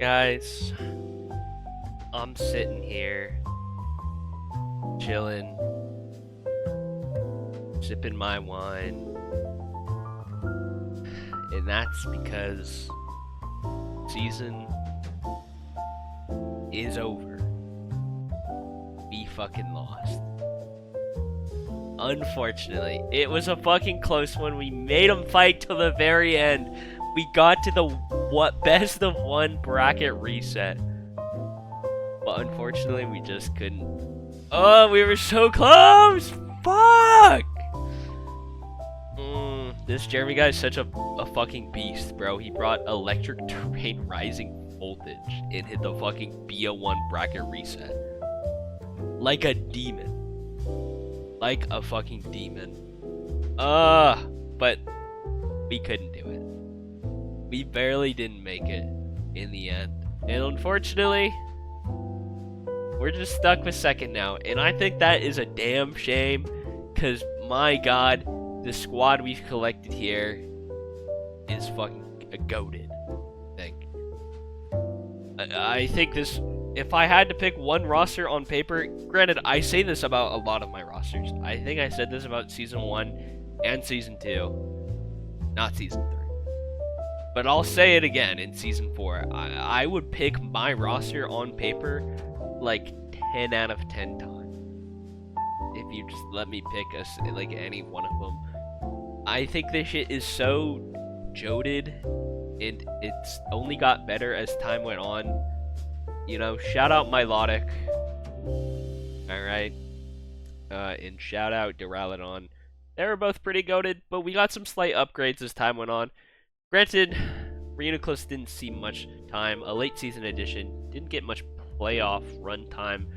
Guys, I'm sitting here, chilling, sipping my wine, and that's because season is over. We fucking lost. Unfortunately, it was a fucking close one. We made them fight till the very end. We got to the best of one bracket reset. But unfortunately, we just couldn't. Oh, we were so close! Fuck! This Jeremy guy is such a fucking beast, bro. He brought electric terrain rising voltage and hit the fucking BO1 bracket reset. Like a demon. Like a fucking demon. But we couldn't do it. We barely didn't make it in the end. And unfortunately, we're just stuck with second now. And I think that is a damn shame. Because, my god, the squad we've collected here is fucking goated, I think. I think this... If I had to pick one roster on paper, granted, I say this about a lot of my rosters. I think I said this about Season 1 and Season 2. Not Season 3. But I'll say it again in Season 4. I would pick my roster on paper like 10 out of 10 times. If you just let me pick like any one of them. I think this shit is so jolted, and it's only got better as time went on. You know, shout out Milotic. Alright. And shout out Duraludon. They were both pretty goated, but we got some slight upgrades as time went on. Granted, Reuniclus didn't see much time. A late season edition. Didn't get much playoff run time.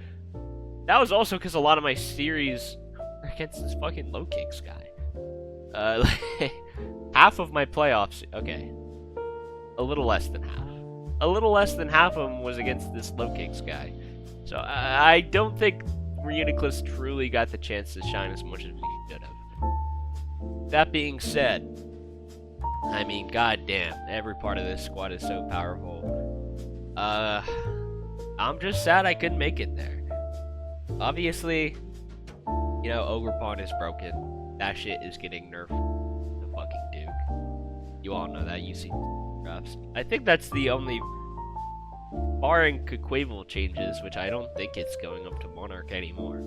That was also because a lot of my series were against this fucking low kicks guy. Half of my playoffs, okay. A little less than half. A little less than half of them was against this low kicks guy. So I don't think Reuniclus truly got the chance to shine as much as he should have. That being said, I mean, goddamn, every part of this squad is so powerful. I'm just sad I couldn't make it there. Obviously, you know, Ogerpon is broken. That shit is getting nerfed to fucking Duke. You all know that. You see drafts. I think that's the only, barring Hippowver changes, which I don't think it's going up to Monarch anymore,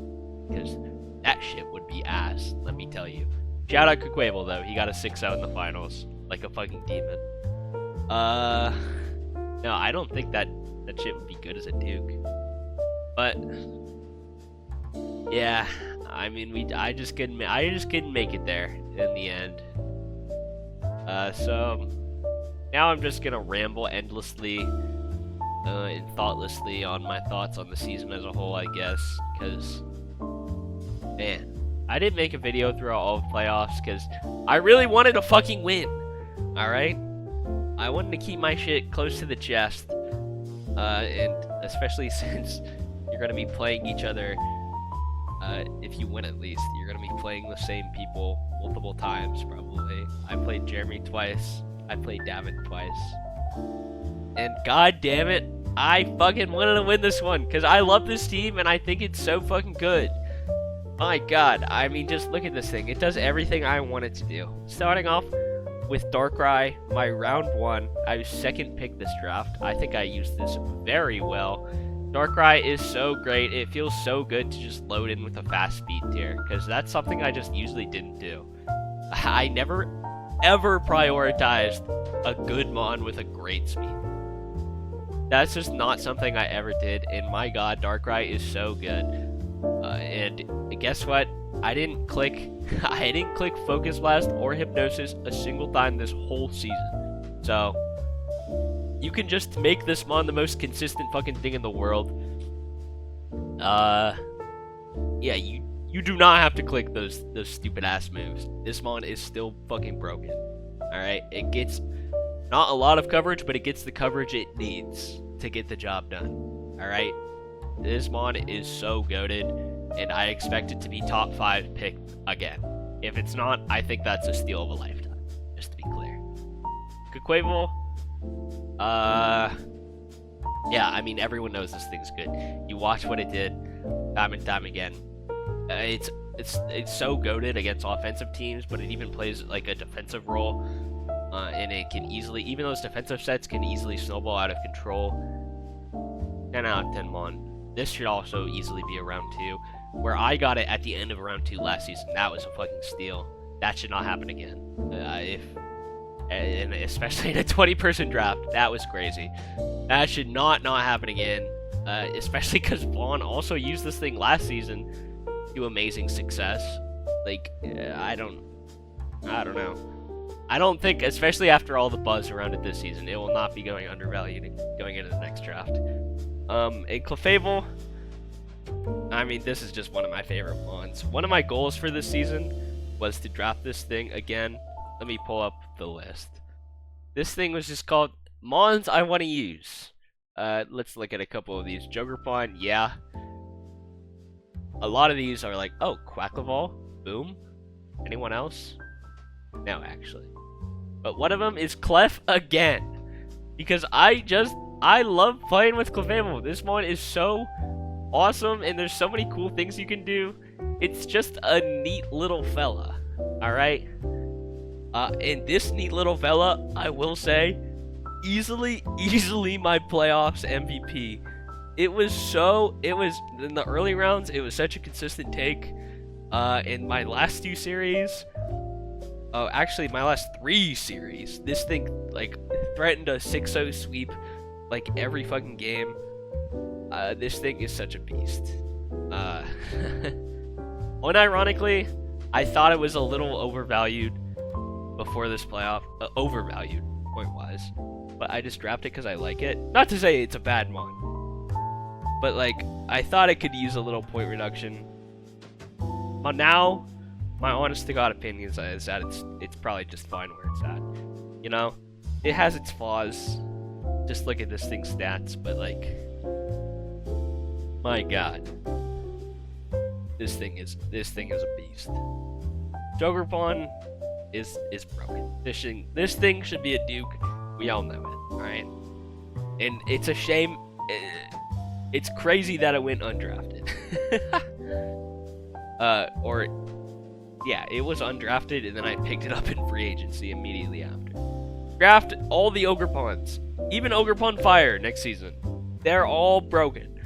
because that shit would be ass, let me tell you. Shout out Hippowver though, he got a 6-0 in the finals, like a fucking demon. No, I don't think that shit would be good as a Duke. But yeah, I mean, I just couldn't make it there in the end. So now I'm just gonna ramble endlessly and thoughtlessly on my thoughts on the season as a whole, I guess, because, man, I didn't make a video throughout all of playoffs because I really wanted to fucking win, alright? I wanted to keep my shit close to the chest, and especially since you're gonna be playing each other, if you win at least, you're gonna be playing the same people multiple times, probably. I played Jeremy twice, I played David twice. And god damn it, I fucking wanted to win this one, because I love this team, and I think it's so fucking good. My god, I mean, just look at this thing. It does everything I want it to do. Starting off with Darkrai, my round 1, I was second pick this draft. I think I used this very well. Darkrai is so great, it feels so good to just load in with a fast speed tier, because that's something I just usually didn't do. I never, ever prioritized a good mon with a great speed. That's just not something I ever did, and my god, Darkrai is so good. And guess what? I didn't click Focus Blast or Hypnosis a single time this whole season. So you can just make this mon the most consistent fucking thing in the world. Yeah, you do not have to click those stupid ass moves. This mon is still fucking broken. Alright? It gets not a lot of coverage, but it gets the coverage it needs to get the job done. Alright? This mon is so goated, and I expect it to be top 5 pick again. If it's not, I think that's a steal of a lifetime, just to be clear. Hippowver, Yeah, I mean, everyone knows this thing's good. You watch what it did time and time again. It's so goated against offensive teams, but it even plays like a defensive role, and it can easily, even those defensive sets can easily snowball out of control. 10 out of 10 mon. This should also easily be a round 2. Where I got it at the end of round 2 last season, that was a fucking steal. That should not happen again. And especially in a 20-person draft, that was crazy. That should not happen again. Especially because Vaughn also used this thing last season to amazing success. Like, I don't know. I don't think, especially after all the buzz around it this season, it will not be going undervalued going into the next draft. In Clefable, I mean, this is just one of my favorite mons. One of my goals for this season was to draft this thing again. Let me pull up the list. This thing was just called Mons I Want to Use. Let's look at a couple of these. Jogerpon, yeah. A lot of these are like, oh, Quackleval, boom. Anyone else? No, actually. But one of them is Clef again. Because I love playing with Clefable. This mon is so awesome, and there's so many cool things you can do. It's just a neat little fella. Alright? And this neat little fella, I will say, easily my playoffs MVP. It was in the early rounds, it was such a consistent take. In my last 2 series, actually my last 3 series, this thing, like, threatened a 6-0 sweep, like, every fucking game. This thing is such a beast. Unironically, I thought it was a little overvalued before this playoff. Overvalued, point-wise. But I just drafted it because I like it. Not to say it's a bad mon. But, like, I thought it could use a little point reduction. But now, my honest-to-God opinion is that it's probably just fine where it's at. You know? It has its flaws. Just look at this thing's stats, but, like, my God. This thing is a beast. Jogerpon is broken. This thing should be a Duke. We all know it, alright? And it's a shame. It's crazy that it went undrafted. Yeah, it was undrafted, and then I picked it up in free agency immediately after. Draft all the Ogrepons. Even Ogrepon Fire next season. They're all broken.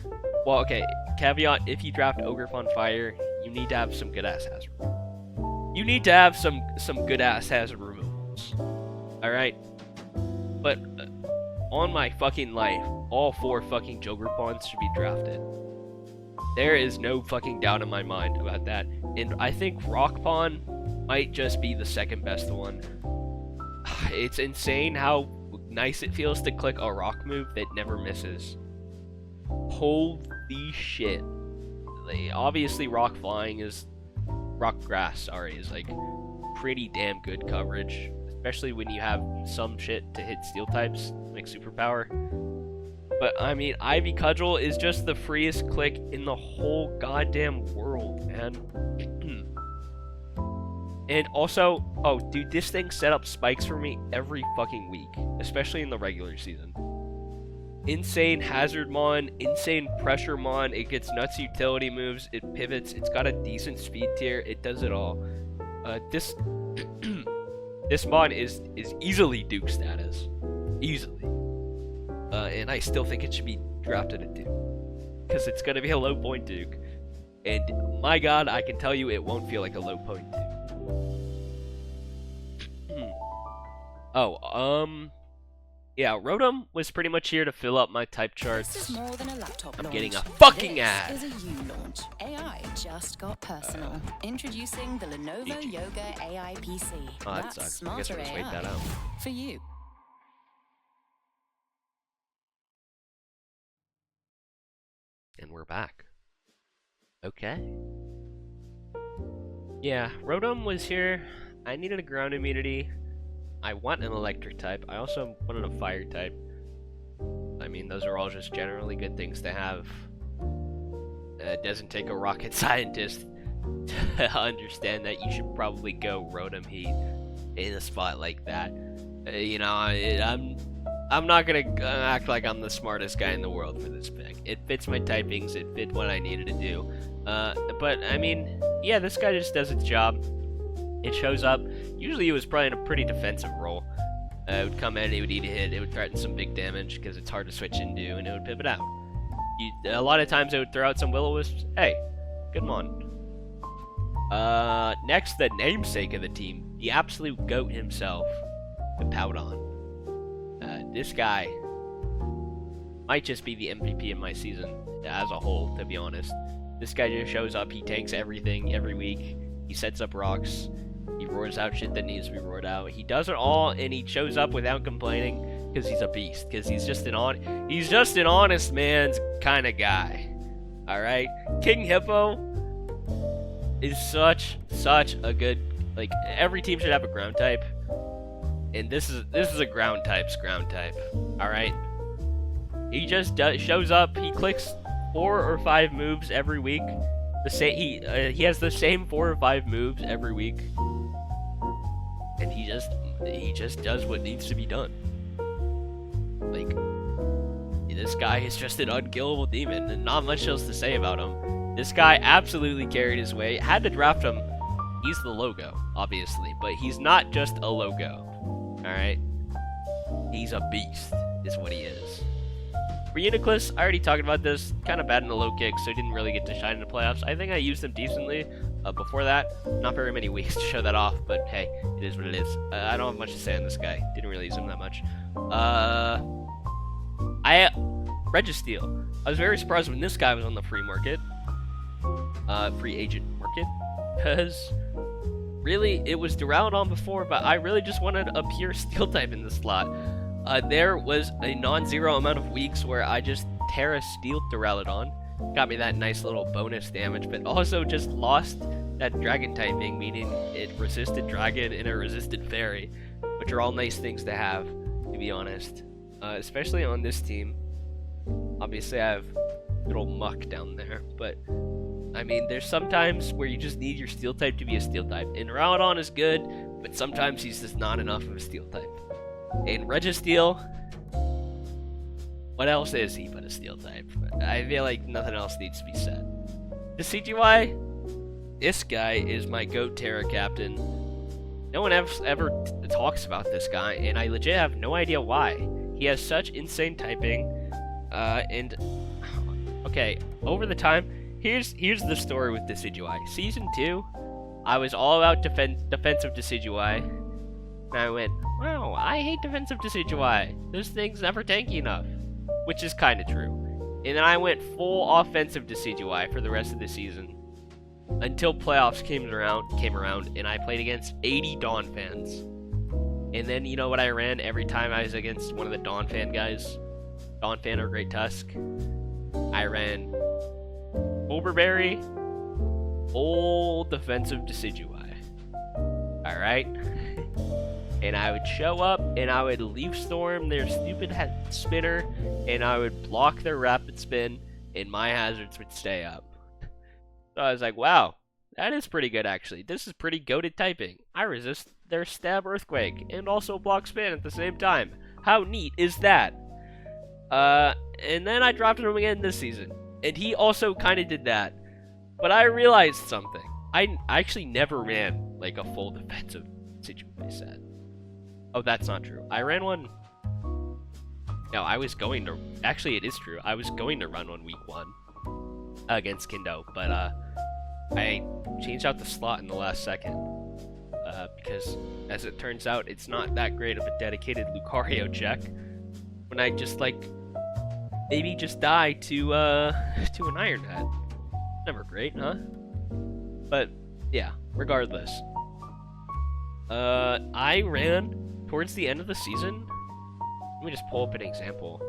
Well, okay, caveat, if you draft Ogrepon Fire, you need to have some good-ass hazard. You need to have some good-ass hazard removals. Alright? But, on my fucking life, all 4 fucking Jogrepons should be drafted. There is no fucking doubt in my mind about that. And I think Rockpon might just be the second best one. It's insane how nice it feels to click a rock move that never misses. Holy shit. Like, obviously rock grass, is like pretty damn good coverage. Especially when you have some shit to hit steel types, like superpower. But, I mean, Ivy Cudgel is just the freest click in the whole goddamn world, man. And also, oh, dude, this thing set up spikes for me every fucking week. Especially in the regular season. Insane hazard mon, insane pressure mon, it gets nuts utility moves, it pivots, it's got a decent speed tier, it does it all. This mon is easily Duke status. Easily. And I still think it should be drafted at Duke. Because it's going to be a low point Duke. And my God, I can tell you it won't feel like a low point Duke. Yeah, Rotom was pretty much here to fill up my type charts. This is more than a laptop I'm launch. getting a fucking this ad. Is a U launch. AI just got personal. Introducing the Lenovo Yoga AI PC. Oh, that That's sucks. I guess smarter we'll just wait AI that out. for you. And we're back. Okay. Yeah, Rotom was here. I needed a ground immunity. I want an electric type. I also wanted a fire type. I mean, those are all just generally good things to have. It doesn't take a rocket scientist to understand that you should probably go Rotom Heat in a spot like that. You know, I'm not gonna act like I'm the smartest guy in the world for this pick. It fits my typings. It fit what I needed to do. But I mean, yeah, this guy just does its job. It shows up. Usually, it was probably in a pretty defensive role. It would come in, it would eat a hit, it would threaten some big damage because it's hard to switch into, and it would pivot out. A lot of times, it would throw out some will-o-wisps. Hey, good one. Next, the namesake of the team, the absolute GOAT himself, Hippowver. This guy might just be the MVP in my season as a whole, to be honest. This guy just shows up, he tanks everything every week, he sets up rocks, he roars out shit that needs to be roared out. He does it all, and he shows up without complaining, because he's a beast, because he's just an honest man's kind of guy. Alright? King Hippo is such a good, like, every team should have a ground type. And this is a ground type. Alright? He just shows up, he clicks 4 or 5 moves every week. He has the same 4 or 5 moves every week. And he just does what needs to be done. Like, this guy is just an unkillable demon, and not much else to say about him. This guy absolutely carried his weight. Had to draft him. He's the logo, obviously, but he's not just a logo. Alright? He's a beast, is what he is. For Uniclus, I already talked about this. Kind of bad in the low kick, so didn't really get to shine in the playoffs. I think I used him decently before that. Not very many weeks to show that off, but hey, it is what it is. I don't have much to say on this guy. Didn't really use him that much. Registeel. I was very surprised when this guy was on the free market. Free agent market. Because really, it was Duraludon before, but I really just wanted a pure steel type in the slot. There was a non-zero amount of weeks where I just Terra Steeled Duraludon. Got me that nice little bonus damage, but also just lost that dragon typing, meaning it resisted dragon and it resisted fairy, which are all nice things to have, to be honest. Especially on this team. Obviously, I have little muck down there, but I mean, there's sometimes where you just need your steel type to be a steel type. And Duraludon is good, but sometimes he's just not enough of a steel type. And Registeel, what else is he but a steel type? I feel like nothing else needs to be said. The CGY, this guy is my GOAT Terra captain. No one ever talks about this guy, and I legit have no idea why. He has such insane typing, and okay, over the time, here's the story with Decidueye. Season 2, I was all about defensive Decidueye, and I went, wow, I hate defensive Decidueye. This thing's never tanky enough, which is kind of true. And then I went full offensive Decidueye for the rest of the season, until playoffs came around, and I played against 80 Dawn fans. And then, you know what I ran every time I was against one of the Dawn fan guys? Dawn fan or Great Tusk? I ran Overberry, old defensive Decidueye. Alright? And I would show up, and I would Leaf Storm their stupid spinner, and I would block their rapid spin, and my hazards would stay up. So I was like, wow, that is pretty good actually. This is pretty goated typing. I resist their stab earthquake, and also block spin at the same time. How neat is that? And then I dropped him again this season. And he also kind of did that. But I realized something. I actually never ran, like, a full defensive Decidueye set. Oh, that's not true. I ran one... No, I was going to... Actually, it is true. I was going to run one week 1 against Kindo. But, I changed out the slot in the last second. Because, as it turns out, it's not that great of a dedicated Lucario check. When I just, like... maybe just die to an Iron Head. Never great, huh? But, yeah, regardless. I ran towards the end of the season. Let me just pull up an example.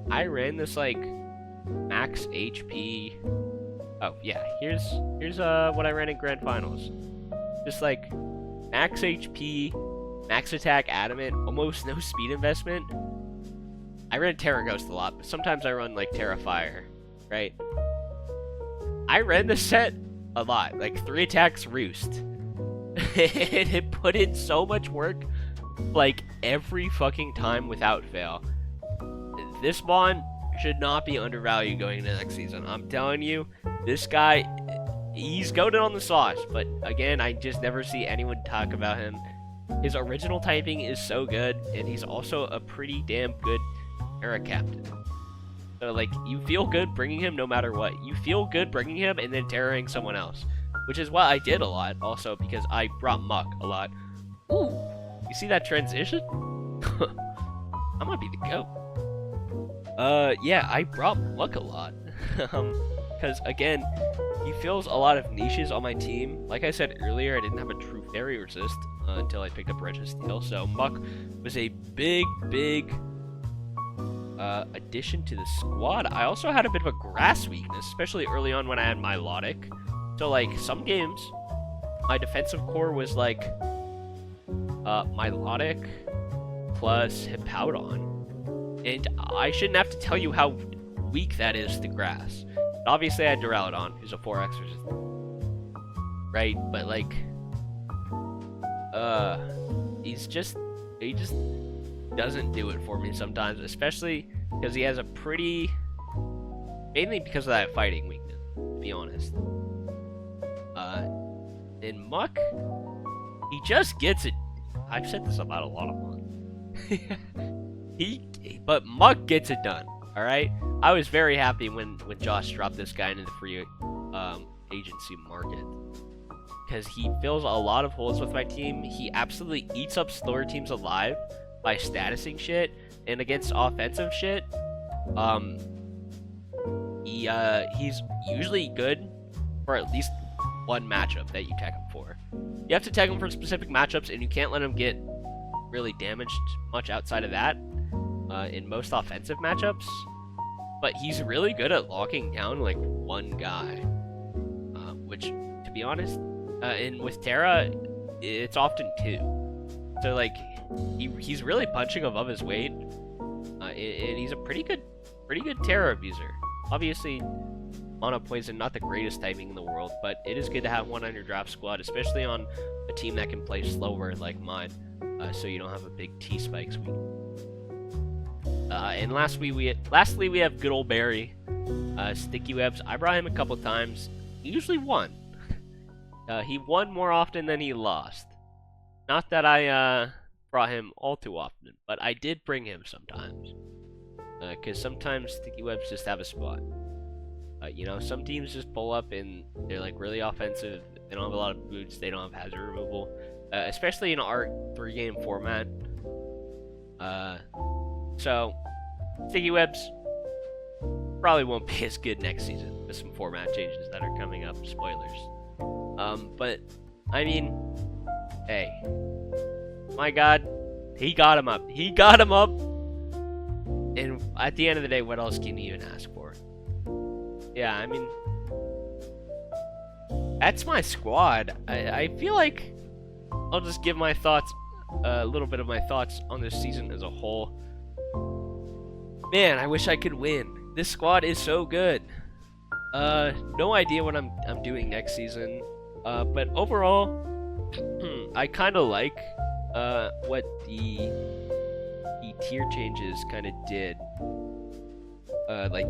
I ran this, like, max HP... Oh, yeah, here's what I ran in Grand Finals. Just, like, max HP, max attack, adamant, almost no speed investment. I ran Terra Ghost a lot, but sometimes I run, like, Terra Fire, right? I ran this set a lot, like 3 attacks Roost. And it put in so much work, like every fucking time without fail. This spawn should not be undervalued going into next season. I'm telling you, this guy, he's goated on the sauce, but again, I just never see anyone talk about him. His original typing is so good, and he's also a pretty damn good era captain. So, like, you feel good bringing him no matter what. You feel good bringing him and then terroring someone else, which is what I did a lot, also, because I brought Muck a lot. Ooh, you see that transition? I might be the GOAT. Yeah, I brought Muck a lot. Because, again, he fills a lot of niches on my team. Like I said earlier, I didn't have a true fairy resist until I picked up Registeel, so Muck was a big addition to the squad. I also had a bit of a grass weakness, especially early on when I had Milotic. So, like, some games, my defensive core was, like, Milotic plus Hippowver. And I shouldn't have to tell you how weak that is to grass. Obviously, I had Duraludon, who's a 4x resistant. Right? But, like, he just doesn't do it for me sometimes, especially because he has a pretty, mainly because of that fighting weakness, to be honest. In Muck, he just gets it. I've said this about a lot of Muck. But Muck gets it done. All right. I was very happy when Josh dropped this guy into the free agency market, because he fills a lot of holes with my team. He absolutely eats up slower teams alive by statusing shit, and against offensive shit, he's usually good for at least one matchup that you tag him for. You have to tag him for specific matchups, and you can't let him get really damaged much outside of that in most offensive matchups. But he's really good at locking down like one guy, which, to be honest, and with Terra, it's often two. So like, he's really punching above his weight, and he's a pretty good Terra abuser. Obviously, Mono Poison, not the greatest typing in the world, but it is good to have one on your draft squad, especially on a team that can play slower like mine, so you don't have a big T-Spikes week. And lastly, we have good old Barry. Sticky Webs, I brought him a couple times. He usually won. He won more often than he lost. Not that I brought him all too often, but I did bring him sometimes. Because sometimes Sticky Webs just have a spot. You know, some teams just pull up and they're like really offensive. They don't have a lot of boots. They don't have hazard removal. Especially in our 3-game format. So, Sticky Webs probably won't be as good next season with some format changes that are coming up. Spoilers. But, I mean, hey. My god, he got him up. He got him up! And at the end of the day, what else can you even ask for? Yeah, I mean, that's my squad. I feel like I'll just give my thoughts, a little bit of my thoughts on this season as a whole. Man, I wish I could win. This squad is so good. No idea what I'm doing next season. But overall, I kind of like what the tier changes kind of did. Like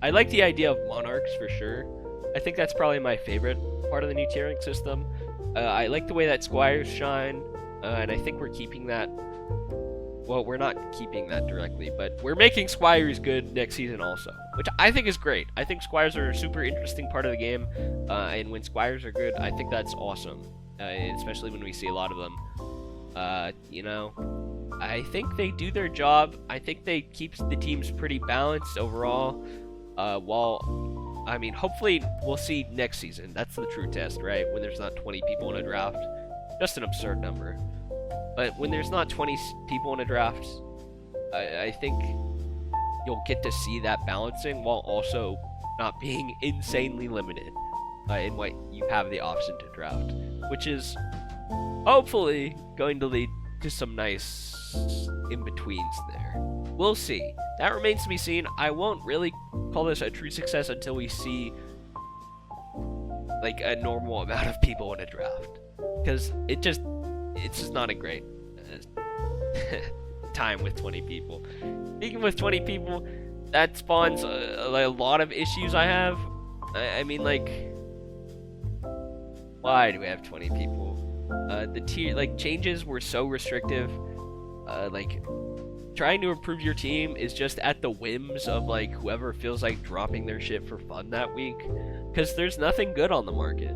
I like the idea of monarchs for sure. I think that's probably my favorite part of the new tiering system. I like the way that squires shine, and I think we're keeping that. Well, we're not keeping that directly, but we're making squires good next season also, which I think is great. I think squires are a super interesting part of the game, and when squires are good, I think that's awesome, especially when we see a lot of them. You know, I think they do their job. I think they keep the teams pretty balanced overall. While, I mean, hopefully we'll see next season. That's the true test, right? When there's not 20 people in a draft. Just an absurd number. But when there's not 20 people in a draft, I think you'll get to see that balancing while also not being insanely limited in what you have the option to draft. Which is hopefully going to lead to some nice in-betweens there. We'll see. That remains to be seen. I won't really call this a true success until we see like a normal amount of people in a draft. Because it's just not a great time with 20 people. Speaking with 20 people, that spawns a lot of issues I have. I mean, like, why do we have 20 people? The tier, like, changes were so restrictive. Like, trying to improve your team is just at the whims of, like, whoever feels like dropping their shit for fun that week. Because there's nothing good on the market.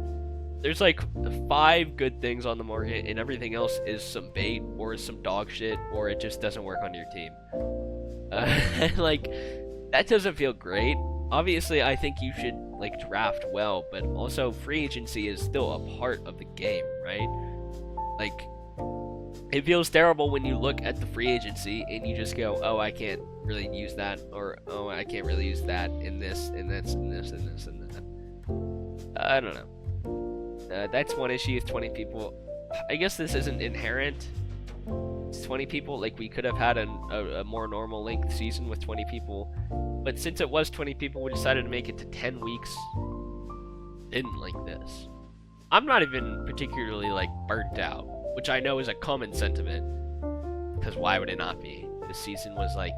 There's, like, 5 good things on the market, and everything else is some bait, or some dog shit, or it just doesn't work on your team. Like, that doesn't feel great. Obviously, I think you should, like, draft well, but also free agency is still a part of the game, right? Like, it feels terrible when you look at the free agency and you just go, oh, I can't really use that, or oh, I can't really use that in this, and this, and this, and this, and that. I don't know. That's one issue with 20 people. I guess this isn't inherent. It's 20 people. Like, we could have had a more normal length season with 20 people. But since it was 20 people, we decided to make it to 10 weeks. Didn't like this. I'm not even particularly, like, burnt out, which I know is a common sentiment. Because why would it not be? This season was, like,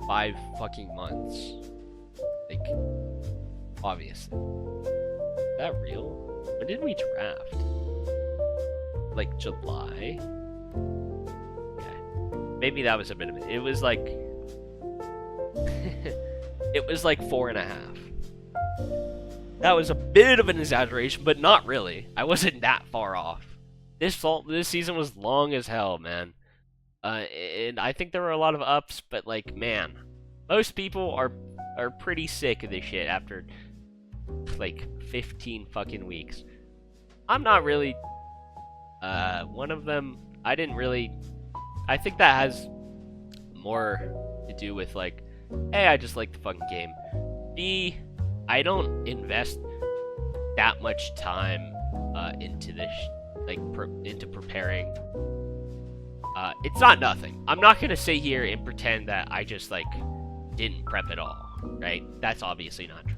5 fucking months. Like, obviously. Is that real? When did we draft? Like, July? Okay. Maybe that was a bit of it. It was like... it was like 4.5. That was a bit of an exaggeration, but not really. I wasn't that far off. This season was long as hell, man. And I think there were a lot of ups, but, like, man. Most people are pretty sick of this shit after, like, 15 fucking weeks. I'm not really one of them. I didn't really... I think that has more to do with, like, A, I just like the fucking game. B, I don't invest that much time into this, into preparing. It's not nothing. I'm not gonna sit here and pretend that I just, like, didn't prep at all, right? That's obviously not true.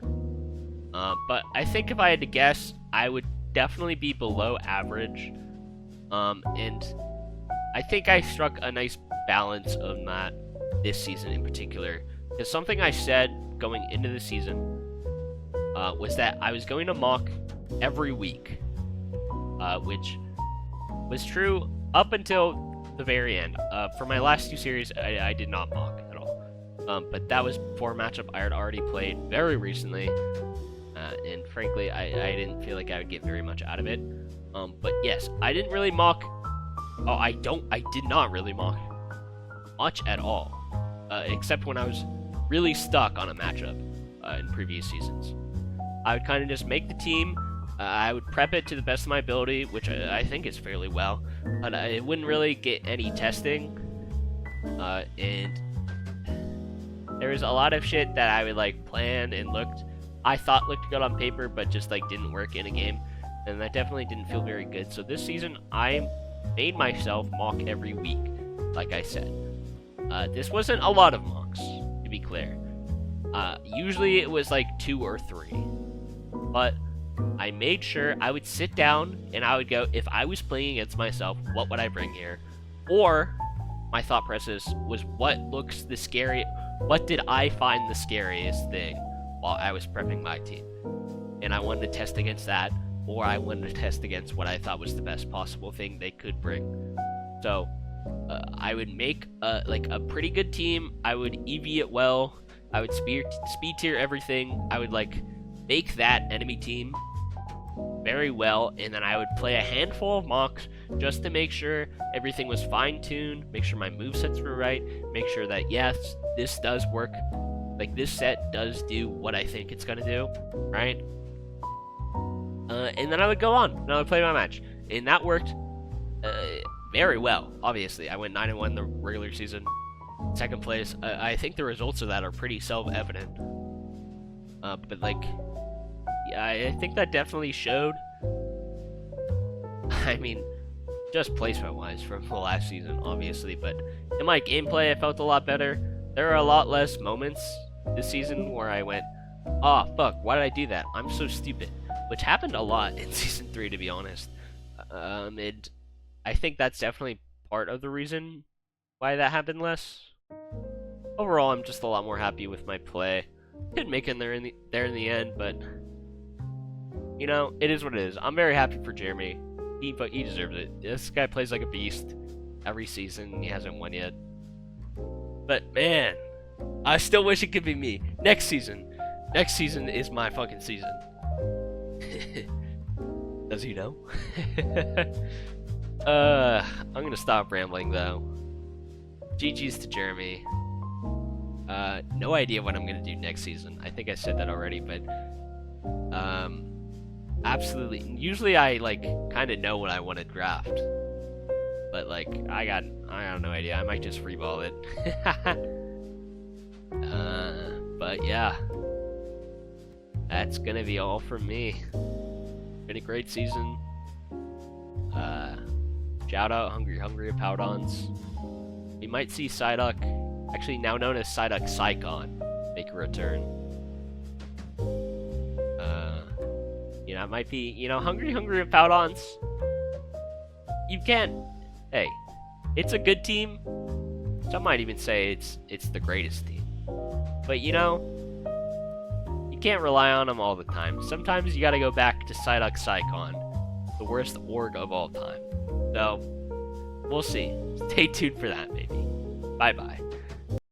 But I think if I had to guess, I would definitely be below average. And I think I struck a nice balance of that this season in particular. Because something I said going into the season was that I was going to mock every week, which was true up until the very end. For my last 2 series, I did not mock at all. But that was for a matchup I had already played very recently. And frankly, I didn't feel like I would get very much out of it. But yes, I didn't really mock. Oh, I did not really mock much at all. Except when I was really stuck on a matchup in previous seasons. I would kind of just make the team. I would prep it to the best of my ability, which I think is fairly well. But I wouldn't really get any testing. And there was a lot of shit that I would, like, plan and I thought looked good on paper, but just, like, didn't work in a game. And that definitely didn't feel very good. So this season, I made myself mock every week, like I said. This wasn't a lot of mocks, to be clear. Usually it was like 2 or 3. But I made sure I would sit down and I would go, if I was playing against myself, what would I bring here? Or my thought process was, what looks the scary? What did I find the scariest thing while I was prepping my team? And I wanted to test against that, or I wanted to test against what I thought was the best possible thing they could bring. So I would make like a pretty good team. I would EV it well. I would speed tier everything. I would, like, make that enemy team very well, and then I would play a handful of mocks just to make sure everything was fine-tuned, make sure my movesets were right, make sure that, yes, this does work. Like, this set does do what I think it's gonna do, right? And then I would go on, and I would play my match. And that worked very well, obviously. I went 9-1 the regular season, second place. I think the results of that are pretty self-evident. But, like, yeah, I think that definitely showed. I mean, just placement-wise from the last season, obviously. But in my gameplay, I felt a lot better. There are a lot less moments this season where I went, oh, fuck, why did I do that? I'm so stupid. Which happened a lot in Season 3, to be honest. And I think that's definitely part of the reason why that happened less. Overall, I'm just a lot more happy with my play. Didn't make it there in the end, but you know, it is what it is. I'm very happy for Jeremy. He deserves it. This guy plays like a beast every season. He hasn't won yet. But man, I still wish it could be me. Next season. Next season is my fucking season. Does he know? I'm gonna stop rambling though. GG's to Jeremy. No idea what I'm gonna do next season. I think I said that already, but absolutely. Usually I like kind of know what I want to draft, but like I got no idea. I might just freeball it. But yeah, that's gonna be all from me. Been a great season. Shout out Hungry Hippowdons. We might see Psyduck, actually now known as Psyduck Psychon, make a return. You know, it might be, you know, Hungry Hippowdons. You can't, hey, it's a good team. Some might even say it's the greatest team. But you know, you can't rely on them all the time. Sometimes you gotta go back to Psyduck Psychon, the worst org of all time. So, we'll see. Stay tuned for that, maybe. Bye-bye.